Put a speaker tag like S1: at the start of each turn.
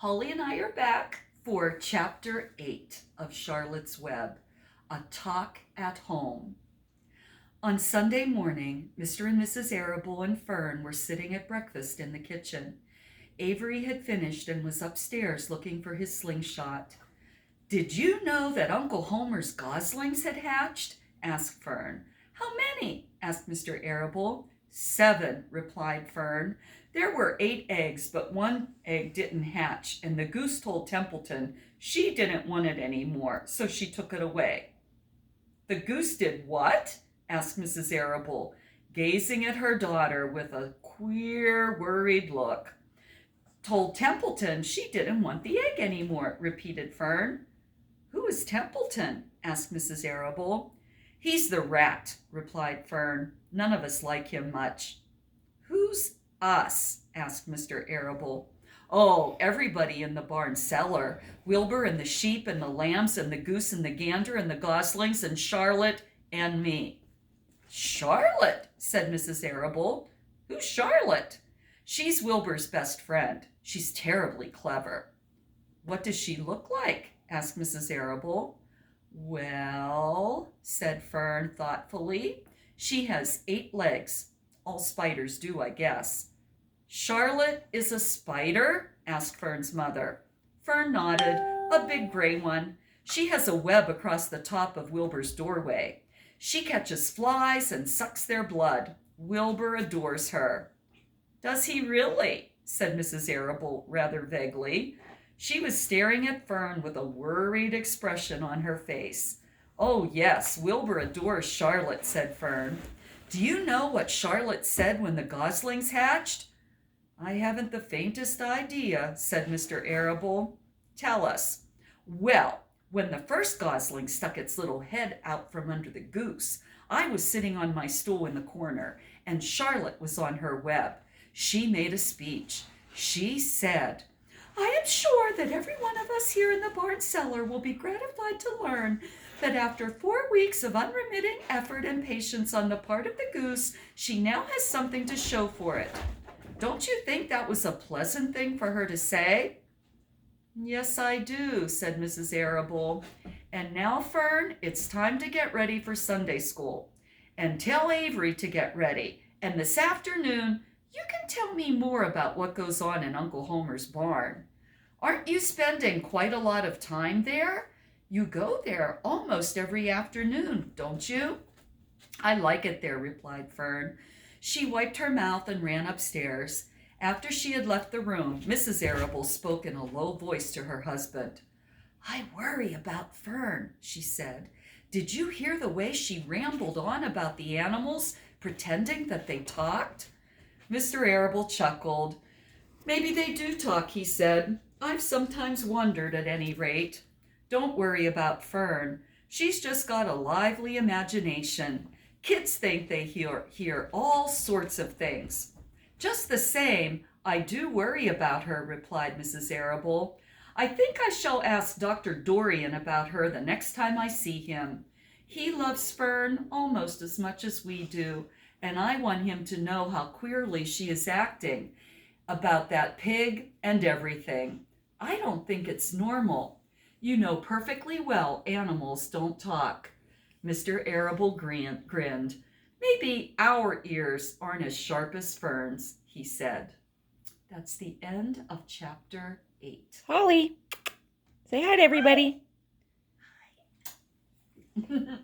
S1: Holly and I are back for Chapter 8 of Charlotte's Web, A Talk at Home. On Sunday morning, Mr. and Mrs. Arable and Fern were sitting at breakfast in the kitchen. Avery had finished and was upstairs looking for his slingshot. "Did you know that Uncle Homer's goslings had hatched?" asked Fern. "How many?" asked Mr. Arable. "7," replied Fern. "There were 8 eggs, but 1 egg didn't hatch, and the goose told Templeton she didn't want it anymore, so she took it away." "The goose did what?" asked Mrs. Arable, gazing at her daughter with a queer, worried look. "Told Templeton she didn't want the egg anymore," repeated Fern. "Who is Templeton?" asked Mrs. Arable. "He's the rat," replied Fern. "None of us like him much." "Who's us?" asked Mr. Arable. "Oh, everybody in the barn cellar. Wilbur and the sheep and the lambs and the goose and the gander and the goslings and Charlotte and me." "Charlotte?" said Mrs. Arable. "Who's Charlotte?" "She's Wilbur's best friend. She's terribly clever." "What does she look like?" asked Mrs. Arable. "Well," said Fern thoughtfully, "she has 8 legs. All spiders do, I guess." "Charlotte is a spider?" asked Fern's mother. Fern nodded. "A big gray one. She has a web across the top of Wilbur's doorway. She catches flies and sucks their blood. Wilbur adores her." "Does he really?" said Mrs. Arable rather vaguely. She was staring at Fern with a worried expression on her face. "Oh, yes, Wilbur adores Charlotte," said Fern. "Do you know what Charlotte said when the goslings hatched?" "I haven't the faintest idea," said Mr. Arable. "Tell us." "Well, when the first gosling stuck its little head out from under the goose, I was sitting on my stool in the corner, and Charlotte was on her web. She made a speech. She said, 'I am sure that every one of us here in the barn cellar will be gratified to learn that after 4 weeks of unremitting effort and patience on the part of the goose, she now has something to show for it.' Don't you think that was a pleasant thing for her to say?" "Yes, I do," said Mrs. Arable. "And now, Fern, it's time to get ready for Sunday school. And tell Avery to get ready. And this afternoon, you can tell me more about what goes on in Uncle Homer's barn. Aren't you spending quite a lot of time there? You go there almost every afternoon, don't you?" "I like it there," replied Fern. She wiped her mouth and ran upstairs. After she had left the room, Mrs. Arable spoke in a low voice to her husband. "I worry about Fern," she said. "Did you hear the way she rambled on about the animals, pretending that they talked?" Mr. Arable chuckled. "Maybe they do talk," he said. "I've sometimes wondered, at any rate. Don't worry about Fern. She's just got a lively imagination. Kids think they hear all sorts of things." "Just the same, I do worry about her," replied Mrs. Arable. "I think I shall ask Dr. Dorian about her the next time I see him. He loves Fern almost as much as we do, and I want him to know how queerly she is acting about that pig and everything. I don't think it's normal. You know perfectly well animals don't talk." Mr. Arable grinned. "Maybe our ears aren't as sharp as Fern's," he said. That's the end of Chapter 8.
S2: Holly, say hi to everybody.
S1: Hi.